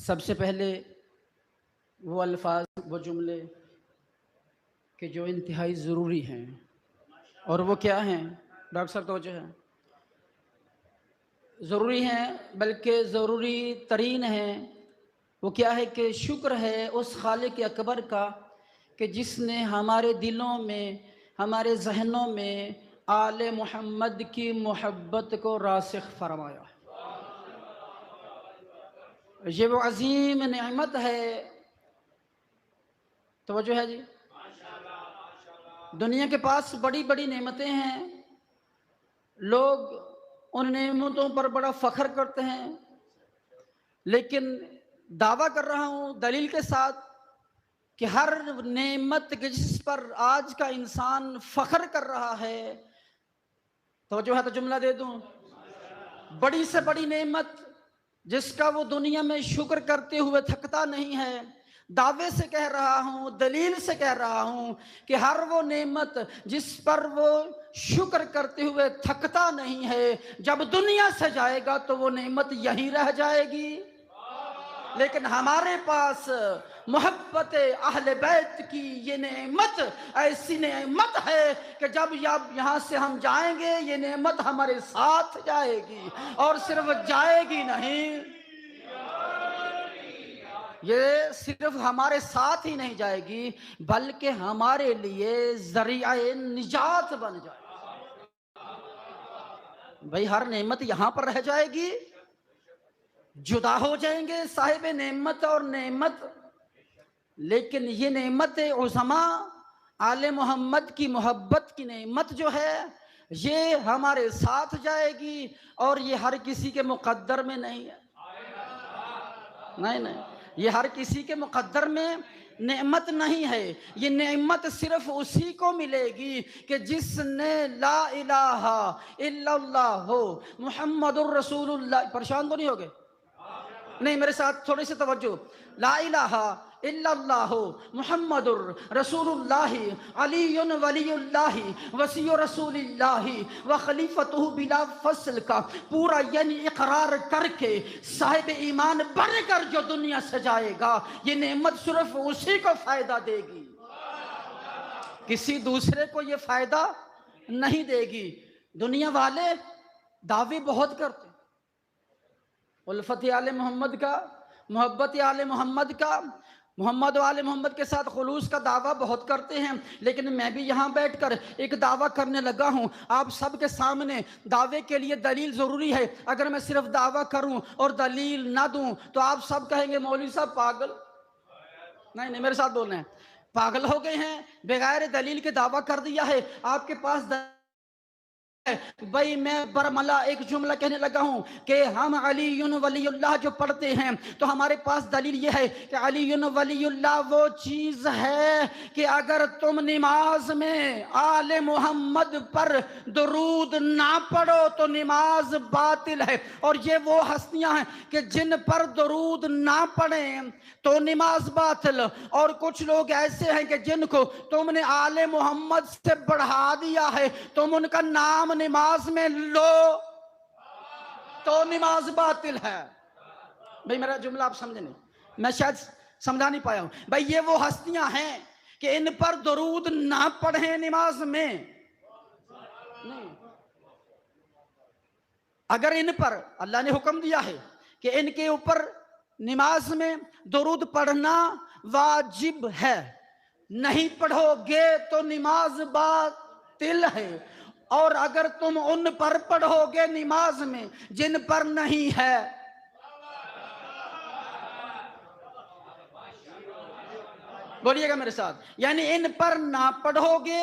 سب سے پہلے وہ الفاظ وہ جملے کہ جو انتہائی ضروری ہیں، اور وہ کیا ہیں؟ ڈاکٹر صاحب توجہ ہے، ضروری ہیں بلکہ ضروری ترین ہیں۔ وہ کیا ہے کہ شکر ہے اس خالق اکبر کا کہ جس نے ہمارے دلوں میں، ہمارے ذہنوں میں آل محمد کی محبت کو راسخ فرمایا۔ یہ وہ عظیم نعمت ہے۔ توجہ ہے جی؟ دنیا کے پاس بڑی بڑی نعمتیں ہیں، لوگ ان نعمتوں پر بڑا فخر کرتے ہیں، لیکن دعویٰ کر رہا ہوں دلیل کے ساتھ کہ ہر نعمت کے جس پر آج کا انسان فخر کر رہا ہے، توجہ ہے تو جملہ دے دوں، بڑی سے بڑی نعمت جس کا وہ دنیا میں شکر کرتے ہوئے تھکتا نہیں ہے، دعوے سے کہہ رہا ہوں، دلیل سے کہہ رہا ہوں کہ ہر وہ نعمت جس پر وہ شکر کرتے ہوئے تھکتا نہیں ہے، جب دنیا سے جائے گا تو وہ نعمت یہیں رہ جائے گی۔ لیکن ہمارے پاس محبت اہل بیت کی یہ نعمت ایسی نعمت ہے کہ جب یہاں سے ہم جائیں گے یہ نعمت ہمارے ساتھ جائے گی، اور صرف جائے گی نہیں، یہ صرف ہمارے ساتھ ہی نہیں جائے گی بلکہ ہمارے لیے ذریعہ نجات بن جائے گی۔ بھئی ہر نعمت یہاں پر رہ جائے گی، جدا ہو جائیں گے صاحب نعمت اور نعمت، لیکن یہ نعمت عظما آل محمد کی محبت کی نعمت جو ہے یہ ہمارے ساتھ جائے گی، اور یہ ہر کسی کے مقدر میں نہیں ہے، نہیں، یہ ہر کسی کے مقدر میں نعمت نہیں ہے۔ یہ نعمت صرف اسی کو ملے گی کہ جس نے لا الہ الا اللہ محمد الرسول اللہ، پریشان تو نہیں ہوگے؟ نہیں، میرے ساتھ تھوڑی سی توجہ۔ لا الہ الا اللہ محمد رسول اللہ علی ولی اللہ وصی رسول اللہ و خلیفتہ بلا فصل کا پورا یعنی اقرار کر کے صاحب ایمان بن کر جو دنیا سے جائے گا یہ نعمت صرف اسی کو فائدہ دے گی، کسی دوسرے کو یہ فائدہ نہیں دے گی۔ دنیا والے دعوے بہت کرتے، الفت آل محمد کا، محبت آل محمد کا، محمد و آل محمد کے ساتھ خلوص کا دعویٰ بہت کرتے ہیں، لیکن میں بھی یہاں بیٹھ کر ایک دعویٰ کرنے لگا ہوں آپ سب کے سامنے۔ دعوے کے لیے دلیل ضروری ہے، اگر میں صرف دعویٰ کروں اور دلیل نہ دوں تو آپ سب کہیں گے مولوی صاحب پاگل، نہیں میرے ساتھ بولنا ہے، پاگل ہو گئے ہیں، بغیر دلیل کے دعویٰ کر دیا ہے۔ آپ کے پاس بھائی میں برملا ایک جملہ کہنے لگا ہوں کہ ہم علی ولی اللہ جو پڑھتے ہیں تو ہمارے پاس دلیل یہ ہے کہ علی ولی اللہ وہ چیز ہے کہ اگر تم نماز میں آل محمد پر درود نہ پڑھو تو نماز باطل ہے، اور یہ وہ ہستیاں ہیں کہ جن پر درود نہ پڑھیں تو نماز باطل، اور کچھ لوگ ایسے ہیں کہ جن کو تم نے آل محمد سے بڑھا دیا ہے، تم ان کا نام نماز میں لو تو نماز باطل ہے۔ بھئی میرا جملہ آپ سمجھے نہیں، میں شاید سمجھا نہیں پایا ہوں۔ بھئی یہ وہ ہستیاں ہیں کہ ان پر درود نہ پڑھیں نماز میں، نہیں، اگر ان پر اللہ نے حکم دیا ہے کہ ان کے اوپر نماز میں درود پڑھنا واجب ہے، نہیں پڑھو گے تو نماز باطل ہے، اور اگر تم ان پر پڑھو گے نماز میں جن پر نہیں ہے، بولیے گا میرے ساتھ، یعنی ان پر نہ پڑھو گے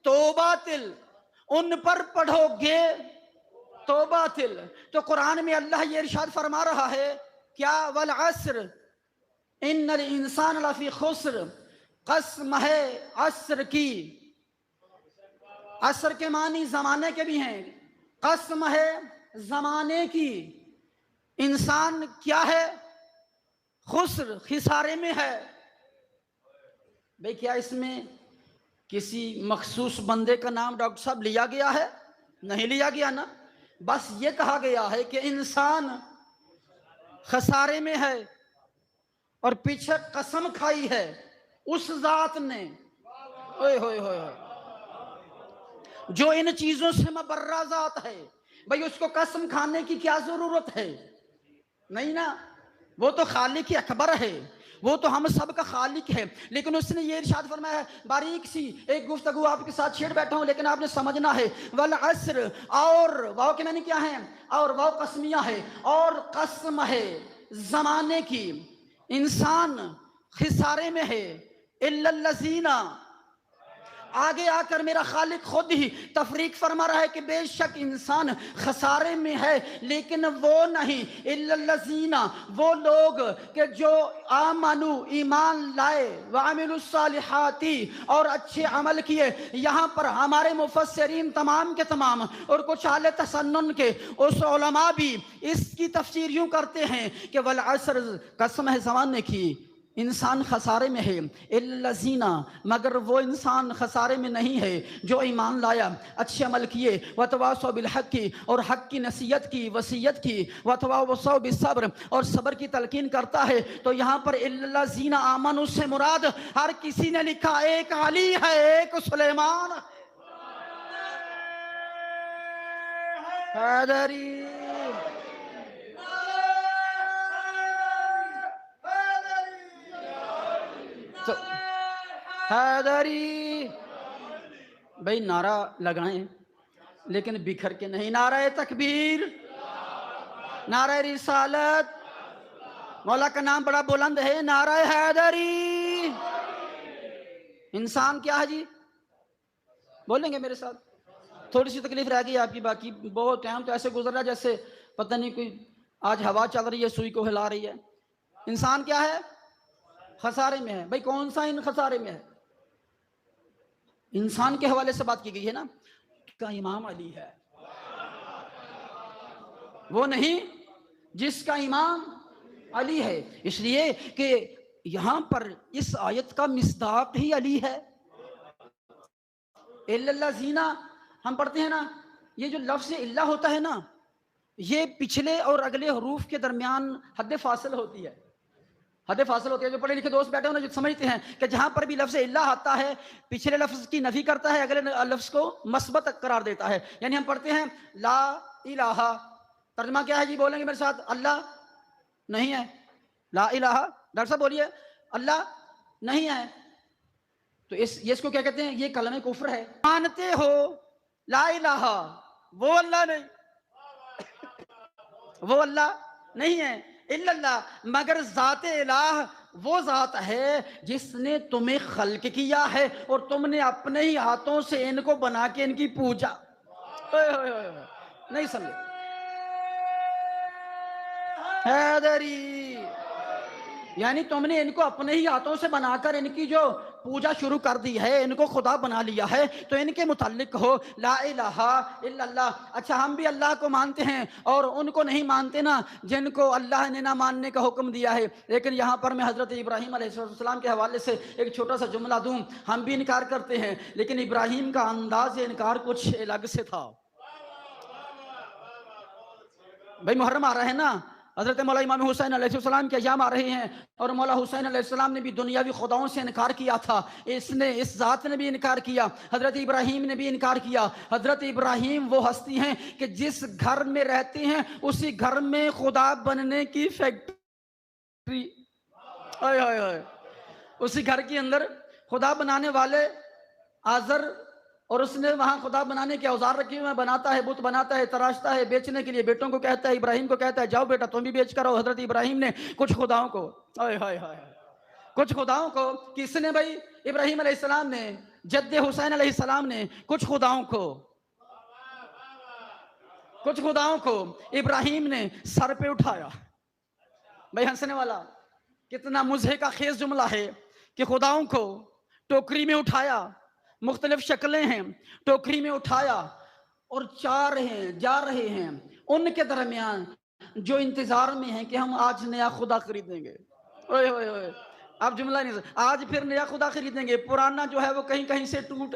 تو باطل، ان پر پڑھو گے تو باطل۔ تو قرآن میں اللہ یہ ارشاد فرما رہا ہے کیا؟ والعصر ان الانسان لفی خسر، قسم ہے عصر کی، عصر کے معنی زمانے کے بھی ہیں، قسم ہے زمانے کی، انسان کیا ہے؟ خسر، خسارے میں ہے۔ بھئی کیا اس میں کسی مخصوص بندے کا نام ڈاکٹر صاحب لیا گیا ہے؟ نہیں لیا گیا نا، بس یہ کہا گیا ہے کہ انسان خسارے میں ہے، اور پیچھے قسم کھائی ہے اس ذات نے اوئے ہوئے ہوئے جو ان چیزوں سے مبرہ ذات ہے، بھئی اس کو قسم کھانے کی کیا ضرورت ہے؟ نہیں نا، وہ تو خالق اکبر ہے، وہ تو ہم سب کا خالق ہے، لیکن اس نے یہ ارشاد فرمایا ہے، باریک سی ایک گفتگو آپ کے ساتھ چھیڑ بیٹھا ہوں لیکن آپ نے سمجھنا ہے، والعصر، اور واو کے معنی کیا ہے؟ اور واو قسمیہ ہے، اور قسم ہے زمانے کی، انسان خسارے میں ہے، الا الذین، آگے آ کر میرا خالق خود ہی تفریق فرما رہا ہے کہ بے شک انسان خسارے میں ہے، لیکن وہ نہیں، الا الذین، وہ لوگ کہ جو آمنو، ایمان لائے، وعملوا الصالحات، اور اچھے عمل کیے۔ یہاں پر ہمارے مفسرین تمام کے تمام اور کچھ اہل تسنن کے اس علماء بھی اس کی تفسیر یوں کرتے ہیں کہ والعصر، قسم ہے زمانے کی، انسان خسارے میں ہے، الذین، مگر وہ انسان خسارے میں نہیں ہے جو ایمان لایا، اچھے عمل کیے، وتواصوا بالحق کی، اور حق کی نصیحت کی، وصیت کی، وتواصوا بالصبر، اور صبر کی تلقین کرتا ہے۔ تو یہاں پر الذین آمنوا سے مراد ہر کسی نے لکھا، ایک علی ہے، ایک سلیمان حیدری، حیدری، بھئی نعرہ لگائیں لیکن بکھر کے نہیں، نعرہ تکبیر، نعرہ رسالت، مولا کا نام بڑا بلند ہے، نعرہ حیدری۔ انسان کیا ہے جی؟ بولیں گے میرے ساتھ؟ تھوڑی سی تکلیف رہ گئی آپ کی، باقی بہت ٹائم تو ایسے گزر رہا جیسے پتہ نہیں کوئی آج ہوا چل رہی ہے سوئی کو ہلا رہی ہے۔ انسان کیا ہے؟ خسارے میں ہے۔ بھئی کون سا ان خسارے میں ہے؟ انسان کے حوالے سے بات کی گئی ہے نا کا امام علی ہے، وہ نہیں جس کا امام علی ہے، اس لیے کہ یہاں پر اس آیت کا مصداق ہی علی ہے۔ الا الذین ہم پڑھتے ہیں نا، یہ جو لفظ اللہ ہوتا ہے نا، یہ پچھلے اور اگلے حروف کے درمیان حد فاصل ہوتی ہے، حد فاصل ہوتی ہے۔ جو پڑھے لکھے دوست بیٹھے ہونا جو سمجھتے ہیں کہ جہاں پر بھی لفظ اللہ آتا ہے، پچھلے لفظ کی نفی کرتا ہے، اگلے لفظ کو مثبت قرار دیتا ہے۔ یعنی ہم پڑھتے ہیں لا الہ، ترجمہ کیا ہے جی؟ بولیں گے میرے ساتھ؟ اللہ نہیں ہے، لا الہ، ڈاکٹر صاحب بولیے، اللہ نہیں ہے، تو اس کو کیا کہتے ہیں؟ یہ کلمہ کفر ہے۔ مانتے ہو لا الہ، وہ اللہ نہیں، وہ اللہ نہیں ہے، الا اللہ، مگر ذات الہ وہ ذات ہے جس نے تمہیں خلق کیا ہے اور تم نے اپنے ہی ہاتھوں سے ان کو بنا کے ان کی پوجا۔ نہیں سمجھے؟ حیدری، یعنی تم نے ان کو اپنے ہی ہاتھوں سے بنا کر ان کی جو پوجا شروع کر دی ہے، ان کو خدا بنا لیا ہے، تو ان کے متعلق ہو لا الہ الا اللہ۔ اچھا ہم بھی اللہ کو مانتے ہیں اور ان کو نہیں مانتے نا جن کو اللہ نے نہ ماننے کا حکم دیا ہے، لیکن یہاں پر میں حضرت ابراہیم علیہ السلام کے حوالے سے ایک چھوٹا سا جملہ دوں۔ ہم بھی انکار کرتے ہیں لیکن ابراہیم کا انداز انکار کچھ الگ سے تھا۔ بھئی محرم آ رہا ہے نا، حضرت مولا امام حسین علیہ السلام کے ایام آ رہے ہیں، اور مولا حسین علیہ السلام نے بھی دنیاوی خداؤں سے انکار کیا تھا، اس ذات نے بھی انکار کیا، حضرت ابراہیم نے بھی انکار کیا۔ حضرت ابراہیم وہ ہستی ہیں کہ جس گھر میں رہتے ہیں اسی گھر میں خدا بننے کی فیکٹری، اسی گھر کے اندر خدا بنانے والے آزر، اور اس نے وہاں خدا بنانے کے اوزار رکھے ہوئے، بناتا ہے، بت بناتا ہے، تراشتا ہے بیچنے کے لیے، بیٹوں کو کہتا ہے، ابراہیم کو کہتا ہے جاؤ بیٹا تم بھی بیچ کر آؤ۔ حضرت ابراہیم نے کچھ خداؤں کو کچھ خداؤں کو کس نے؟ بھائی ابراہیم علیہ السلام نے، جد حسین علیہ السلام نے کچھ خداؤں کو ابراہیم نے سر پہ اٹھایا۔ بھائی ہنسنے والا کتنا مضحک کا خیز جملہ ہے کہ خداؤں کو ٹوکری میں اٹھایا، مختلف شکلیں ہیں، ٹوکری میں اٹھایا اور جا رہے ہیں ان کے درمیان جو انتظار میں ہیں کہ ہم آج نیا خدا خریدیں گے۔ اب جملہ نہیں، آج پھر نیا خدا خریدیں گے، پرانا جو ہے وہ کہیں کہیں سے ٹوٹ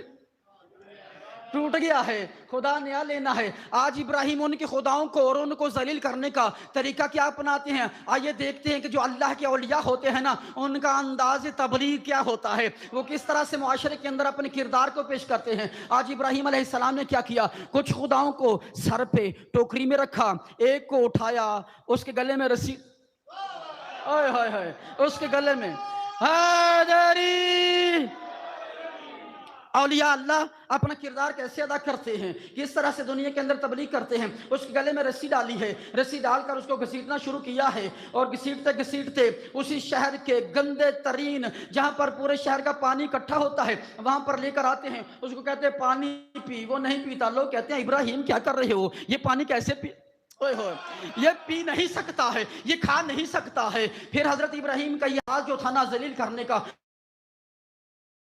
ٹوٹ گیا ہے، خدا نیا لینا ہے۔ آج ابراہیم ان کے خداؤں کو اور ان کو ذلیل کرنے کا طریقہ کیا اپناتے ہیں؟ آئیے دیکھتے ہیں کہ جو اللہ کے اولیاء ہوتے ہیں نا، ان کا انداز تبلیغ کیا ہوتا ہے، وہ کس طرح سے معاشرے کے اندر اپنے کردار کو پیش کرتے ہیں۔ آج ابراہیم علیہ السلام نے کیا کیا؟ کچھ خداؤں کو سر پہ ٹوکری میں رکھا، ایک کو اٹھایا، اس کے گلے میں رسی، اوئے ہوئے ہوئے، اس کے گلے میں حیدری۔ اولیاء اللہ اپنا کردار کیسے ادا کرتے ہیں، کس طرح سے دنیا کے اندر تبلیغ کرتے ہیں۔ اس کے گلے میں رسی ڈالی ہے، رسی ڈال کر اس کو گھسیٹنا شروع کیا ہے، اور گھسیٹتے گھسیٹتے اسی شہر کے گندے ترین، جہاں پر پورے شہر کا پانی اکٹھا ہوتا ہے، وہاں پر لے کر آتے ہیں۔ اس کو کہتے ہیں پانی پی، وہ نہیں پیتا۔ لوگ کہتے ہیں ابراہیم کیا کر رہے ہو، یہ پانی کیسے پی، یہ پی نہیں سکتا ہے، یہ کھا نہیں سکتا ہے۔ پھر حضرت ابراہیم کا یہ حال جو تھا نا ذلیل کرنے کا،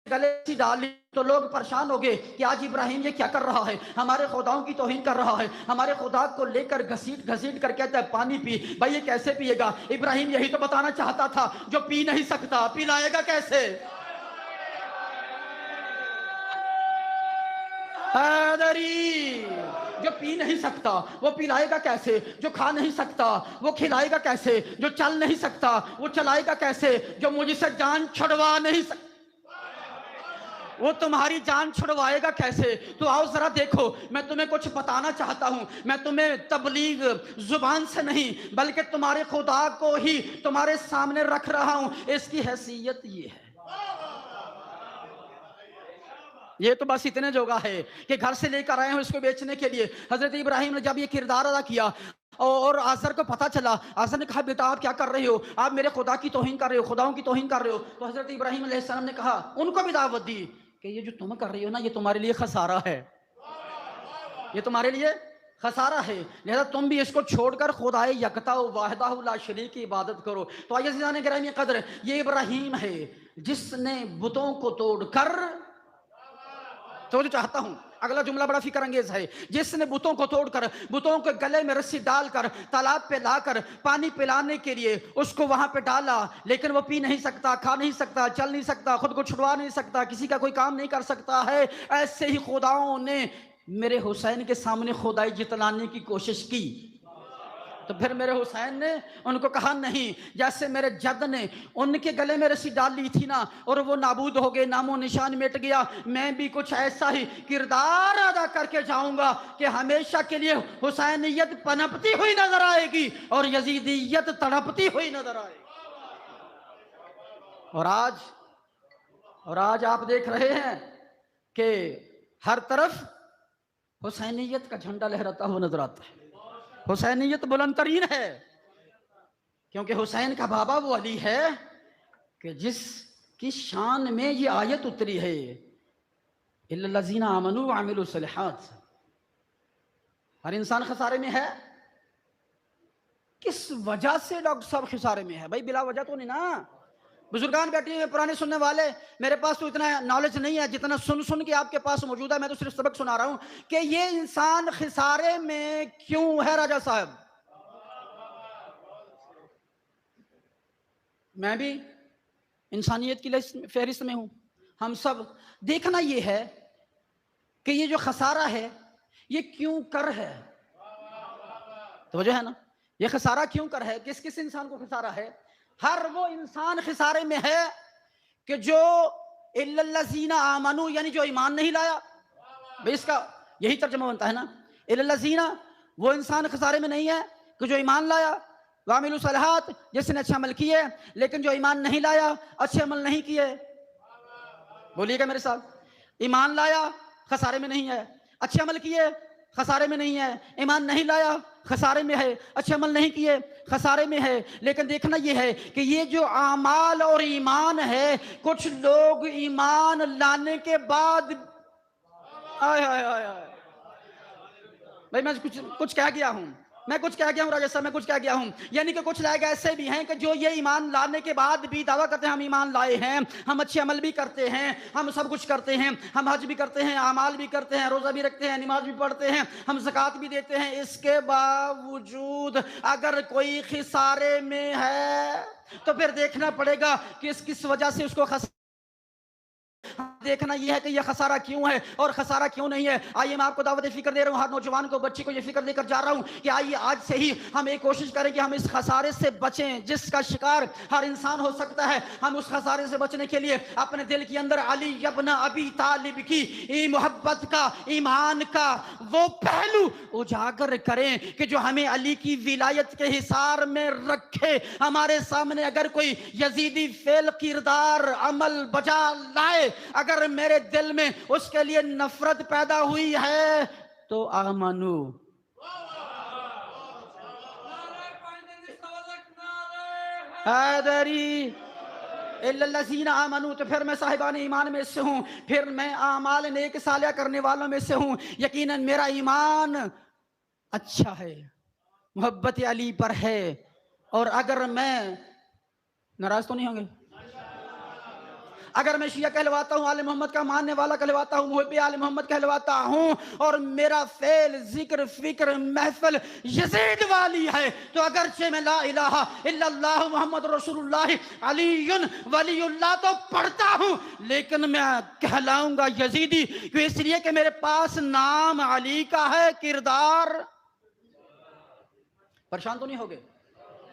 گلے سے ڈالی تو لوگ پریشان ہو گئے کہ آج ابراہیم یہ کیا کر رہا ہے، ہمارے خداؤں کی توہین کر رہا ہے، ہمارے خدا کو لے کر گھسیٹ گھسیٹ کر کہتا ہے پانی پی۔ بھائی یہ کیسے پیے گا؟ ابراہیم یہی تو بتانا چاہتا تھا، جو پی نہیں سکتا پلائے گا کیسے؟ حیدری، جو پی نہیں سکتا وہ پلائے گا کیسے؟ جو کھا نہیں سکتا وہ کھلائے گا کیسے؟ جو چل نہیں سکتا وہ چلائے گا کیسے؟ جو مجھ سے جان چھڑوا نہیں سکتا وہ تمہاری جان چھڑوائے گا کیسے؟ تو آؤ ذرا دیکھو، میں تمہیں کچھ بتانا چاہتا ہوں۔ میں تمہیں تبلیغ زبان سے نہیں بلکہ تمہارے خدا کو ہی تمہارے سامنے رکھ رہا ہوں۔ اس کی حیثیت یہ ہے، یہ تو بس اتنے جوگا ہے کہ گھر سے لے کر آئے ہیں اس کو بیچنے کے لیے۔ حضرت ابراہیم نے جب یہ کردار ادا کیا اور آزر کو پتا چلا، آزر نے کہا بیٹا آپ کیا کر رہے ہو، آپ میرے خدا کی توہین کر رہے ہو، خداؤں کی توہین کر رہے ہو۔ تو حضرت ابراہیم علیہ السلام نے کہا، ان کو بھی دعوت دی کہ یہ جو تم کر رہی ہو نا، یہ تمہارے لیے خسارہ ہے، یہ تمہارے لیے خسارہ ہے، لہذا تم بھی اس کو چھوڑ کر خدائے یکتا واحدہ لا شریک کی عبادت کرو۔ تو آئیے عزیزان گرامی قدر، یہ ابراہیم ہے جس نے بتوں کو توڑ کر، تو جو چاہتا ہوں اگلا جملہ بڑا فکر انگیز ہے، جس نے بتوں کو توڑ کر، بتوں کے گلے میں رسی ڈال کر، تالاب پہ لا کر پانی پلانے کے لیے اس کو وہاں پہ ڈالا، لیکن وہ پی نہیں سکتا، کھا نہیں سکتا، چل نہیں سکتا، خود کو چھڑوا نہیں سکتا، کسی کا کوئی کام نہیں کر سکتا ہے۔ ایسے ہی خداؤں نے میرے حسین کے سامنے خدائی جتلانے کی کوشش کی، تو پھر میرے حسین نے ان کو کہا نہیں، جیسے میرے جد نے ان کے گلے میں رسی ڈال لی تھی نا اور وہ نابود ہو گئے، نام و نشان مٹ گیا، میں بھی کچھ ایسا ہی کردار ادا کر کے جاؤں گا کہ ہمیشہ کے لیے حسینیت پنپتی ہوئی نظر آئے گی اور یزیدیت تڑپتی ہوئی نظر آئے گی۔ اور آج آپ دیکھ رہے ہیں کہ ہر طرف حسینیت کا جھنڈا لہراتا ہوا نظر آتا ہے۔ حسینیت بلند ترین ہے، کیونکہ حسین کا بابا وہ علی ہے کہ جس کی شان میں یہ آیت اتری ہے، اِلَّا الَّذِينَ آمَنُوا وَعَمِلُوا الصَّالِحَاتِ۔ ہر انسان خسارے میں ہے۔ کس وجہ سے ڈاکٹر صاحب خسارے میں ہے؟ بھائی بلا وجہ تو نہیں نا۔ بزرگان بیٹھے ہوئے پرانے سننے والے، میرے پاس تو اتنا نالج نہیں ہے جتنا سن کے آپ کے پاس موجود ہے، میں تو صرف سبق سنا رہا ہوں کہ یہ انسان خسارے میں کیوں ہے۔ راجہ صاحب میں بھی انسانیت کی فہرست میں ہوں، ہم سب دیکھنا یہ ہے کہ یہ جو خسارہ ہے یہ کیوں کر ہے، توجہ ہے نا، یہ خسارہ کیوں کر ہے، کس کس انسان کو خسارہ ہے؟ ہر وہ انسان خسارے میں ہے کہ جو اِلَّا الَّذِينَ آمَنُوا یعنی جو ایمان نہیں لایا۔ بھئی اس کا یہی ترجمہ بنتا ہے نا، اِلَّا الَّذِينَ وہ انسان خسارے میں نہیں ہے کہ جو ایمان لایا، وَعَمِلُوا الصَّالِحَاتِ جس نے اچھے عمل کیے، لیکن جو ایمان نہیں لایا، اچھے عمل نہیں کیے۔ بولیے گا میرے ساتھ، ایمان لایا خسارے میں نہیں ہے، اچھے عمل کیے خسارے میں نہیں ہے، ایمان نہیں لایا خسارے میں ہے، اچھے عمل نہیں کیے خسارے میں ہے۔ لیکن دیکھنا یہ ہے کہ یہ جو اعمال اور ایمان ہے، کچھ لوگ ایمان لانے کے بعد بھائی میں کچھ کہہ گیا ہوں، راجہ صاحب میں کچھ کہہ گیا ہوں، یعنی کہ کچھ لوگ ایسے بھی ہیں کہ جو یہ ایمان لانے کے بعد بھی دعویٰ کرتے ہیں ہم ایمان لائے ہیں، ہم اچھے عمل بھی کرتے ہیں، ہم سب کچھ کرتے ہیں، ہم حج بھی کرتے ہیں، اعمال بھی کرتے ہیں، روزہ بھی رکھتے ہیں، نماز بھی پڑھتے ہیں، ہم زکوٰۃ بھی دیتے ہیں، اس کے باوجود اگر کوئی خسارے میں ہے تو پھر دیکھنا پڑے گا کہ کس وجہ سے اس کو دیکھنا یہ ہے کہ یہ خسارہ کیوں ہے اور خسارہ کیوں نہیں ہے۔ آئیے میں آپ کو دعوت فکر دے رہا ہوں، ہر نوجوان کو، بچی کو یہ فکر دے کر جا رہا ہوں کہ آئیے آج سے ہی ہم ایک کوشش کریں کہ ہم اس خسارے سے بچیں جس کا شکار ہر انسان ہو سکتا ہے۔ ہم اس خسارے سے بچنے کے لیے اپنے دل کے اندر علی ابن ابی طالب کی محبت کا، ایمان کا وہ پہلو اجاگر کریں کہ جو ہمیں علی کی ولایت کے حصار میں رکھے۔ ہمارے سامنے اگر کوئی یزیدی فعل، کردار، عمل بجا لائے، اگر میرے دل میں اس کے لیے نفرت پیدا ہوئی ہے تو آمنو، حیدری الذین آمنو، تو پھر میں صاحبان ایمان میں سے ہوں، پھر میں اعمال نیک صالحہ کرنے والوں میں سے ہوں۔ یقیناً میرا ایمان اچھا ہے، محبت علی پر ہے، اور اگر میں ناراض تو نہیں ہوں گے اگر میں شیعہ کہلواتا ہوں، آل محمد کا ماننے والا کہلواتا ہوں، محب آل محمد کہلواتا ہوں، اور میرا فعل، ذکر، فکر، محفل یزید والی ہے، تو اگرچہ میں لا الہ الا اللہ محمد رسول اللہ علی ولی اللہ تو پڑھتا ہوں، لیکن میں کہلاؤں گا یزیدی، کیوں؟ اس لیے کہ میرے پاس نام علی کا ہے، کردار۔ پریشان تو نہیں ہوگے؟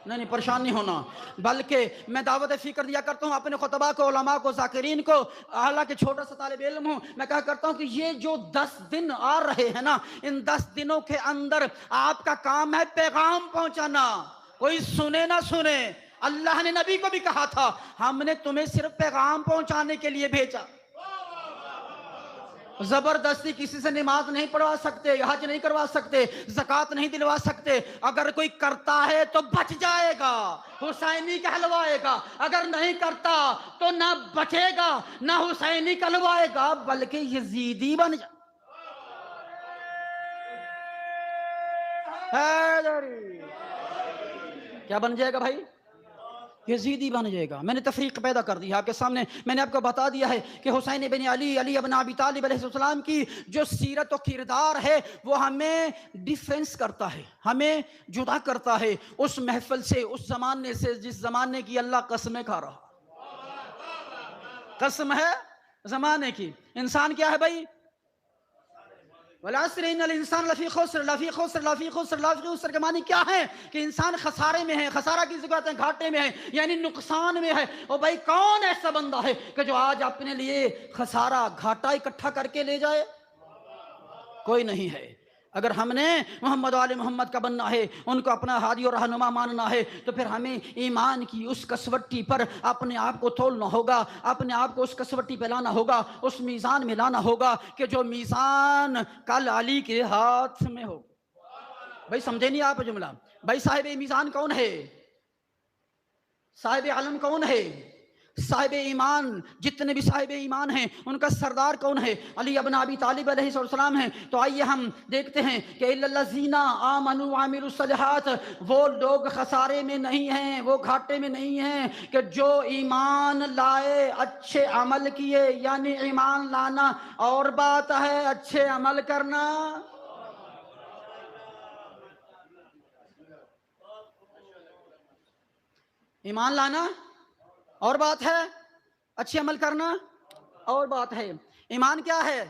نہیں پریشان نہیں ہونا، بلکہ میں دعوت فکر دیا کرتا ہوں اپنے خطبہ کو، علماء کو، ذاکرین کو، حالانکہ چھوٹا سا طالب علم ہوں، میں کہا کرتا ہوں کہ یہ جو 10 دن آ رہے ہیں نا، ان 10 دنوں کے اندر آپ کا کام ہے پیغام پہنچانا، کوئی سنے نہ سنے۔ اللہ نے نبی کو بھی کہا تھا ہم نے تمہیں صرف پیغام پہنچانے کے لیے بھیجا، زبردستی کسی سے نماز نہیں پڑھوا سکتے، حج نہیں کروا سکتے، زکوٰۃ نہیں دلوا سکتے۔ اگر کوئی کرتا ہے تو بچ جائے گا، حسینی کہلوائے گا، اگر نہیں کرتا تو نہ بچے گا نہ حسینی کہلوائے گا بلکہ یزیدی بن جائے۔ کیا بن جائے گا بھائی؟ یزیدی بن جائے گا۔ میں نے تفریق پیدا کر دی ہے آپ کے سامنے، میں نے آپ کو بتا دیا ہے کہ حسین بن علی، علی ابن ابی طالب علیہ السلام کی جو سیرت و کردار ہے وہ ہمیں ڈیفرنس کرتا ہے، ہمیں جدا کرتا ہے اس محفل سے، اس زمانے سے جس زمانے کی اللہ قسمیں کھا رہا۔ قسم ہے زمانے کی۔ انسان کیا ہے بھائی؟ والعصر ان الانسان لفی خسر، لفی خسر، لفی خسر، لفی خسر کے معنی کیا ہے؟ کہ انسان خسارے میں ہے، خسارہ کی ذکر ہے، گھاٹے میں ہے، یعنی نقصان میں ہے۔ اور بھائی کون ایسا بندہ ہے کہ جو آج اپنے لیے خسارہ، گھاٹا اکٹھا کر کے لے جائے؟ کوئی نہیں ہے۔ اگر ہم نے محمد و آل محمد کا بننا ہے، ان کو اپنا ہادی اور رہنما ماننا ہے، تو پھر ہمیں ایمان کی اس کسوٹی پر اپنے آپ کو تولنا ہوگا، اپنے آپ کو اس کسوٹی پہ لانا ہوگا، اس میزان میں لانا ہوگا کہ جو میزان کل علی کے ہاتھ میں ہو۔ بھائی سمجھے نہیں آپ جملہ؟ بھائی صاحب میزان کون ہے؟ صاحب علم کون ہے؟ صاحب ایمان، جتنے بھی صاحب ایمان ہیں ان کا سردار کون ہے؟ علی ابن ابی طالب علیہ السلام ہیں۔ تو آئیے ہم دیکھتے ہیں کہ الذین آمنوا وعملوا الصالحات، وہ لوگ خسارے میں نہیں ہیں، وہ گھاٹے میں نہیں ہیں، کہ جو ایمان لائے، اچھے عمل کیے، یعنی ایمان لانا اور بات ہے، اچھے عمل کرنا۔ ایمان لانا اور بات ہے، اچھے عمل کرنا اور بات ہے۔ ایمان کیا ہے؟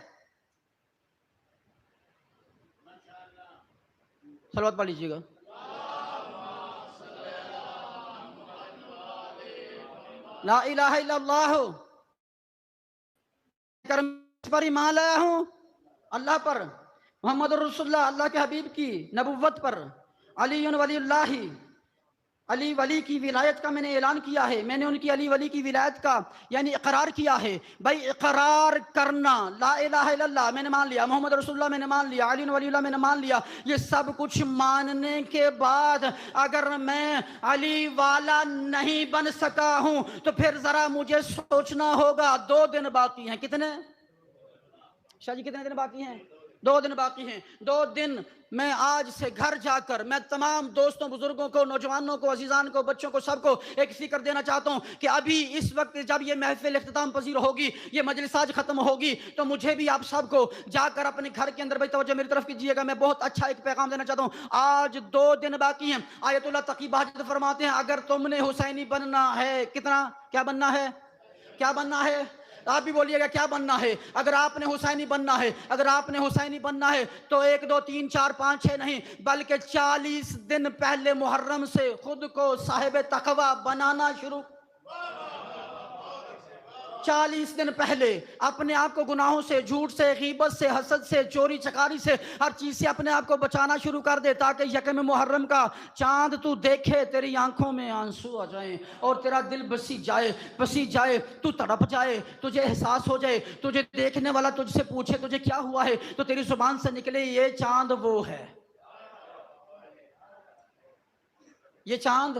صلوات پڑھ لیجیے گا۔ لا الہ الا اللہ، پر ایمان لایا ہوں اللہ پر، محمد رسول اللہ، اللہ کے حبیب کی نبوت پر، علی ولی اللہ، علی ولی کی ولایت کا میں نے اعلان کیا ہے، میں نے ان کی علی ولی کی ولایت کا یعنی اقرار کیا ہے۔ بھائی اقرار کرنا، لا الہ الا اللہ میں نے مان لیا، محمد رسول اللہ میں نے مان لیا، علی ولی اللہ میں نے مان لیا، یہ سب کچھ ماننے کے بعد اگر میں علی والا نہیں بن سکا ہوں تو پھر ذرا مجھے سوچنا ہوگا۔ 2 دن باقی ہیں، کتنے؟ شاہ جی کتنے دن باقی ہیں؟ 2 دن باقی ہیں۔ 2 دن میں آج سے گھر جا کر میں تمام دوستوں، بزرگوں کو، نوجوانوں کو، عزیزان کو، بچوں کو، سب کو ایک فکر دینا چاہتا ہوں کہ ابھی اس وقت جب یہ محفل اختتام پذیر ہوگی، یہ مجلس آج ختم ہوگی، تو مجھے بھی آپ سب کو جا کر اپنے گھر کے اندر، بھائی توجہ میری طرف کیجیے گا، میں بہت اچھا ایک پیغام دینا چاہتا ہوں۔ آج 2 دن باقی ہیں۔ آیت اللہ تقی بہجت فرماتے ہیں اگر تم نے حسینی بننا ہے، کتنا؟ کیا بننا ہے؟ کیا بننا ہے؟ آپ بھی بولیے گا کیا بننا ہے؟ اگر آپ نے حسینی بننا ہے، اگر آپ نے حسینی بننا ہے تو 1 2 3 4 5 6 نہیں بلکہ 40 دن پہلے محرم سے خود کو صاحب تقوی بنانا شروع، 40 دن پہلے اپنے آپ کو گناہوں سے، جھوٹ سے، غیبت سے، حسد سے، چوری چکاری سے، ہر چیز سے اپنے آپ کو بچانا شروع کر دے، تاکہ یکم محرم کا چاند تو دیکھے، تیری آنکھوں میں آنسو آ جائیں اور تیرا دل بسی جائے، تو تڑپ جائے، تجھے احساس ہو جائے، تجھے دیکھنے والا تجھ سے پوچھے تجھے کیا ہوا ہے، تو تیری زبان سے نکلے یہ چاند وہ ہے، یہ چاند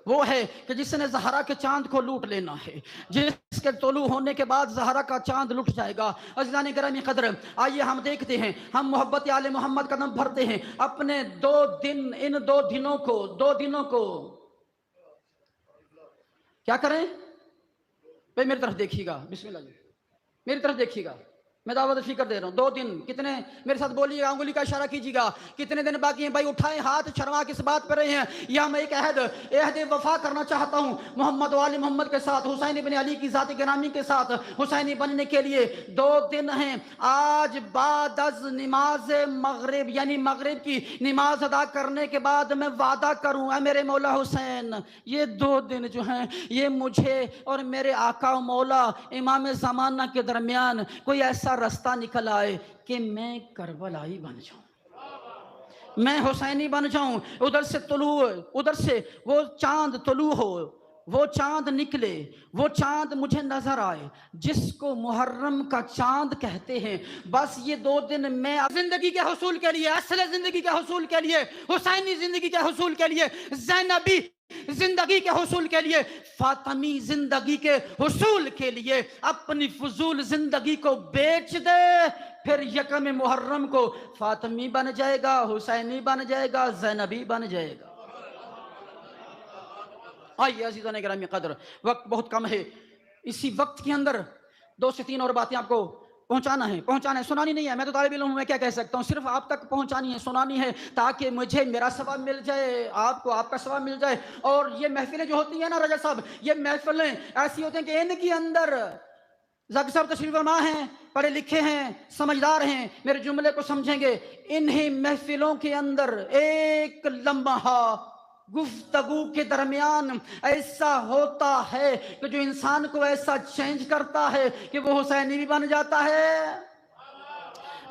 وہ ہے کہ جس نے زہرا کے چاند کو لوٹ لینا ہے، جس کے طلوع ہونے کے بعد زہرا کا چاند لٹ جائے گا۔ عزیزان گرامی قدر، آئیے ہم دیکھتے ہیں، ہم محبت آل محمد کا نام بھرتے ہیں، اپنے 2 دن، ان 2 دنوں کو کیا کریں؟ بھئی میری طرف دیکھیے گا، بسم اللہ جی، میری طرف دیکھیے گا، میں دعوت فکر دے رہا ہوں۔ 2 دن کتنے؟ میرے ساتھ بولیے گا، انگلی کا اشارہ کیجیے گا، کتنے دن باقی ہیں؟ بھائی اٹھائیں ہاتھ، شرما کس بات پر رہے ہیں؟ یا میں ایک عہد وفا کرنا چاہتا ہوں محمد و آل محمد کے ساتھ، حسین بن علی کی ذات گرامی کے ساتھ، حسینی بننے کے لیے 2 دن ہیں۔ آج بعد از نماز مغرب، یعنی مغرب کی نماز ادا کرنے کے بعد میں وعدہ کروں، اے میرے مولا حسین، یہ 2 دن جو ہیں یہ مجھے اور میرے آقا و مولا امام زمانہ کے درمیان کوئی ایسا رستہ نکل آئے کہ میں کربلائی بن جاؤں، میں حسینی بن جاؤں، ادھر سے وہ چاند طلوع ہو، وہ چاند نکلے، وہ چاند مجھے نظر آئے جس کو محرم کا چاند کہتے ہیں۔ بس یہ 2 دن میں زندگی کے حصول کے لیے، اصل زندگی کے حصول کے لیے، حسینی زندگی کے حصول کے لیے، زینبی زندگی کے حصول کے لیے، فاطمی زندگی کے حصول کے لیے اپنی فضول زندگی کو بیچ دے، پھر یکم محرم کو فاطمی بن جائے گا، حسینی بن جائے گا، زینبی بن جائے گا۔ آئیے عزیزان گرامی قدر، وقت بہت کم ہے، اسی وقت کے اندر 2 سے 3 اور باتیں آپ کو پہنچانا ہے، سنانی نہیں ہے، میں تو طالب علم ہوں، میں کیا کہہ سکتا ہوں، صرف آپ تک پہنچانی ہے، سنانی ہے، تاکہ مجھے میرا ثواب مل جائے، آپ کو آپ کا ثواب مل جائے۔ اور یہ محفلیں جو ہوتی ہیں نا رجا صاحب، یہ محفلیں ایسی ہوتی ہیں کہ ان کے اندر ذاکر صاحب تشریف فرما ہیں، پڑھے لکھے ہیں، سمجھدار ہیں، میرے جملے کو سمجھیں گے، انہی محفلوں کے اندر ایک لمحہ گفتگو کے درمیان ایسا ہوتا ہے کہ جو انسان کو ایسا چینج کرتا ہے کہ وہ حسینی بھی بن جاتا ہے،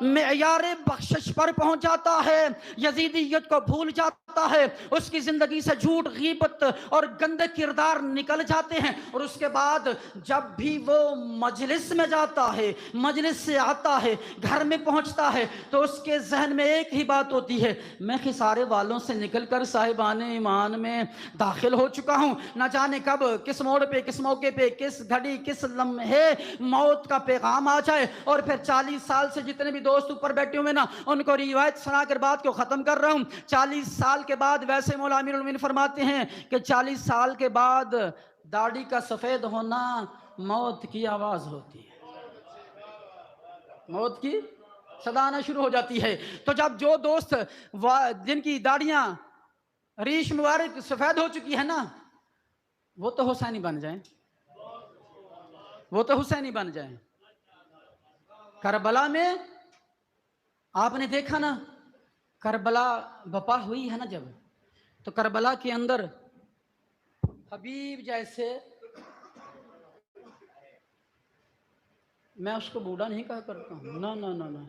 معیار بخشش پر پہنچ جاتا ہے، یزیدیت کو بھول جاتا ہے، اس کی زندگی سے جھوٹ، غیبت اور گندے کردار نکل جاتے ہیں، اور اس کے بعد جب بھی وہ مجلس میں جاتا ہے، مجلس سے آتا ہے، گھر میں پہنچتا ہے، تو اس کے ذہن میں ایک ہی بات ہوتی ہے، میں خسارے والوں سے نکل کر صاحبان ایمان میں داخل ہو چکا ہوں، نہ جانے کب، کس موڑ پہ، کس موقع پہ، کس گھڑی، کس لمحے موت کا پیغام آ جائے۔ اور پھر 40 سال سے جتنے بھی دوست اوپر بیٹھے ہوئے نا، ان کو روایت سنا کر بات کو ختم کر رہا ہوں۔ 40 سال کے بعد، ویسے مولا امیر المومنین فرماتے ہیں کہ 40 سال کے بعد داڑھی کا سفید ہونا موت کی آواز ہوتی ہے، موت کی صدا آنا شروع ہو جاتی ہے۔ تو جب جو دوست جن کی داڑیاں ریش مبارک سفید ہو چکی ہے نا، وہ تو حسینی بن جائیں، وہ تو حسینی بن جائیں۔ کربلا میں آپ نے دیکھا نا، کربلا بپا ہوئی ہے نا جب، تو کربلا کے اندر حبیب جیسے، میں اس کو بوڑھا نہیں کہا کرتا ہوں، نا،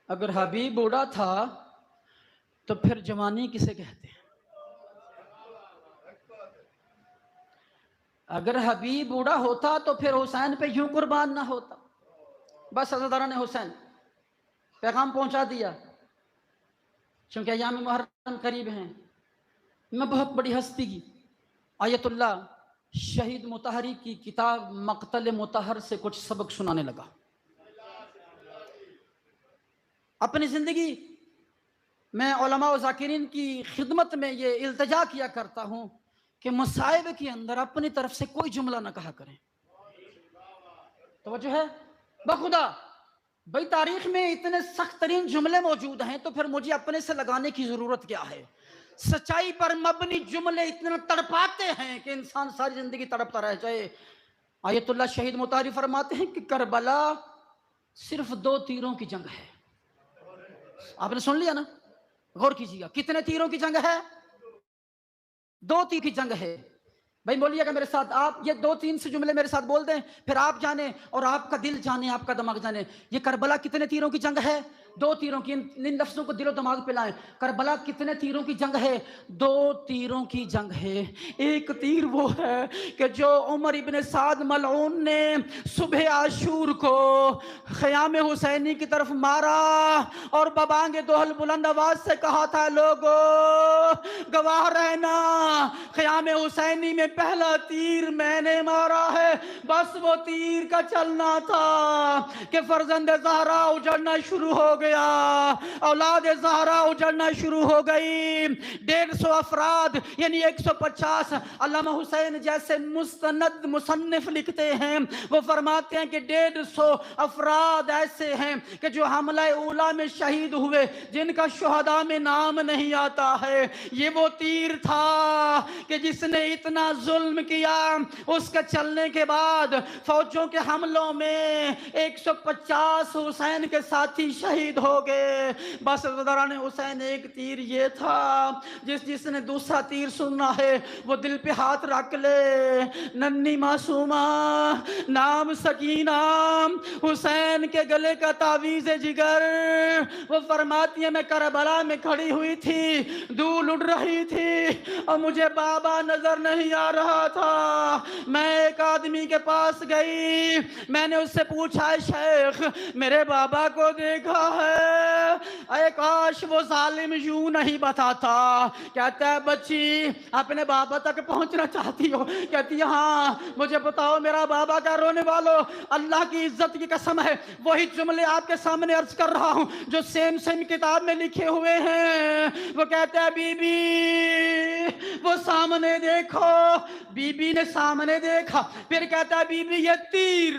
اگر حبیب بوڑھا تھا تو پھر جوانی کسے کہتے ہیں؟ اگر حبیب بوڑھا ہوتا تو پھر حسین پہ یوں قربان نہ ہوتا۔ بس عزاداران حسین، پیغام پہنچا دیا، چونکہ ایام محرم قریب ہیں، میں بہت بڑی ہستی کی آیت اللہ شہید مطہری کی کتاب مقتل مطہر سے کچھ سبق سنانے لگا۔ اپنی زندگی میں علماء و ذاکرین کی خدمت میں یہ التجا کیا کرتا ہوں کہ مصائب کے اندر اپنی طرف سے کوئی جملہ نہ کہا کریں۔ توجہ ہے بخدا، بھئی تاریخ میں اتنے سخت ترین جملے موجود ہیں، تو پھر مجھے اپنے سے لگانے کی ضرورت کیا ہے؟ سچائی پر مبنی جملے اتنا تڑپاتے ہیں کہ انسان ساری زندگی تڑپتا رہ جائے۔ آیت اللہ شہید مطہری فرماتے ہیں کہ کربلا صرف 2 تیروں کی جنگ ہے. آپ نے سن لیا نا؟ غور کیجیے گا، کتنے تیروں کی جنگ ہے؟ 2 تیر کی جنگ ہے. بھائی بولیے گا میرے ساتھ، آپ یہ 2-3 سے جملے میرے ساتھ بول دیں، پھر آپ جانیں اور آپ کا دل جانے، آپ کا دماغ جانے. یہ کربلا کتنے تیروں کی جنگ ہے؟ 2 تیروں کی. ان لفظوں کو دل و دماغ پہ لائیں. کربلا کتنے تیروں کی جنگ ہے؟ 2 تیروں کی جنگ ہے. ایک تیر وہ ہے کہ جو عمر ابن سعد ملعون نے صبح عاشور کو خیام حسینی کی طرف مارا اور ببانگ دوہل بلند آواز سے کہا تھا، لوگو گواہ رہنا، خیام حسینی میں پہلا تیر میں نے مارا ہے. بس وہ تیر کا چلنا تھا کہ فرزند زہرا اجڑنا شروع ہو گیا، اولاد زہرا اجڑنا شروع ہو گئی. 150 افراد یعنی 150. علامہ حسین جیسے مستند مصنف لکھتے ہیں، وہ فرماتے ہیں کہ 150 افراد ایسے ہیں کہ جو حملہ اولا میں شہید ہوئے، جن کا شہداء میں نام نہیں آتا ہے. یہ وہ تیر تھا کہ جس نے اتنا ظلم کیا، اس کے چلنے کے بعد فوجوں کے حملوں میں 150 حسین کے ساتھی شہید ہو گئے. بس دوران حسین ایک تیر یہ تھا. جس نے دوسرا تیر سننا ہے وہ دل پہ ہاتھ رکھ لے. ننھی معصومہ نام سکینہ، حسین کے گلے کا تعویذ جگر. وہ فرماتی ہے میں کربلا میں کھڑی ہوئی تھی، دھول اڑ رہی تھی اور مجھے بابا نظر نہیں آ رہا تھا. میں ایک آدمی کے پاس گئی، میں نے اس سے پوچھا، شیخ میرے بابا کو دیکھا ہے؟ اے کاش وہ ظالم یوں نہیں بتاتا. کہتا ہے بچی اپنے بابا تک پہنچنا چاہتی ہو؟ کہتی ہے ہاں. مجھے بتاؤ میرا بابا کا. رونے والو اللہ کی عزت کی قسم ہے وہی جملے آپ کے سامنے عرض کر رہا ہوں جو سیم کتاب میں لکھے ہوئے ہیں. وہ کہتا ہے بی بی وہ سامنے دیکھو. بی بی نے سامنے دیکھا، پھر کہتا ہے بی بی یہ تیر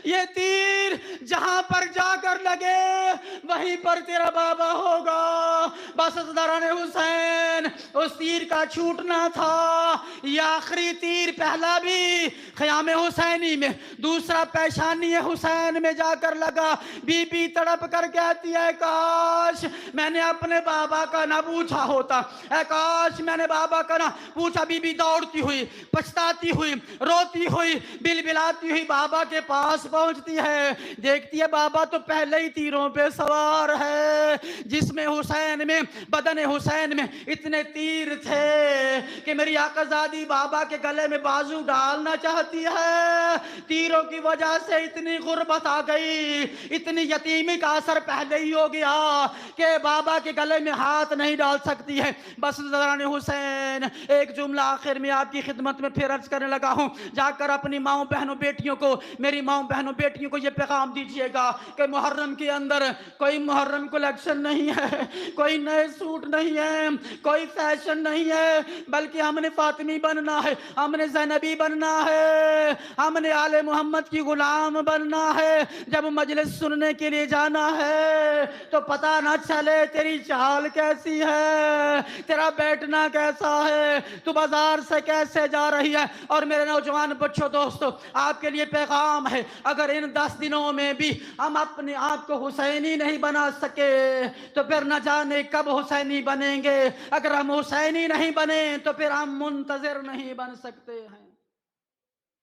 یہ تیر جہاں پر جا کر لگے وہیں پر تیرا بابا ہوگا. بس دوران حسین اس تیر کا چھوٹنا تھا. یہ آخری تیر پہلا بھی خیام حسینی میں، دوسرا پیشانی حسین میں جا کر لگا. بی بی تڑپ کر کہتی ہے کاش میں نے اپنے بابا کا نہ پوچھا ہوتا، اے کاش میں نے بابا کا نہ پوچھا. بی بی دوڑتی ہوئی، پچھتاتی ہوئی، روتی ہوئی، بلبلاتی ہوئی بابا کے پاس پہنچتی ہے. دیکھتی ہے بابا تو پہلے ہی تیروں پہ سوار ہے. جسم حسین میں، بدن حسین میں اتنے تیر تھے کہ میری آقازادی بابا کے گلے میں بازو ڈالنا چاہتی ہے. تیروں کی وجہ سے اتنی غربت آ گئی، اتنی یتیمی کا اثر پہلے ہی ہو گیا کہ بابا کے گلے میں ہاتھ نہیں ڈال سکتی ہے. بس دوران حسین ایک جملہ آخر میں آپ کی خدمت میں پھر عرض کرنے لگا ہوں. جا کر اپنی ماؤں بہنوں بیٹیوں کو، میری ماؤں بہنوں بیٹیوں کو یہ پیغام دیجئے گا کہ محرم کے اندر کوئی محرم کلیکشن نہیں ہے، کوئی نئے سوٹ نہیں ہے، کوئی فیشن نہیں ہے، بلکہ ہم نے فاطمی بننا ہے، ہم نے زینبی بننا ہے، ہم نے آل محمد کی غلام بننا ہے. جب مجلس سننے کے لیے جانا ہے تو پتہ نہ چلے تیری چال کیسی ہے، تیرا بیٹھنا کیسا ہے، تو بازار سے کیسے جا رہی ہے. اور میرے نوجوان بچوں دوستو آپ کے لیے پیغام ہے، اگر ان 10 دنوں میں بھی ہم اپنے آپ کو حسینی نہیں بنا سکے تو پھر نہ جانے کب حسینی بنیں گے. اگر ہم حسینی نہیں بنے تو پھر ہم منتظر نہیں بن سکتے ہیں.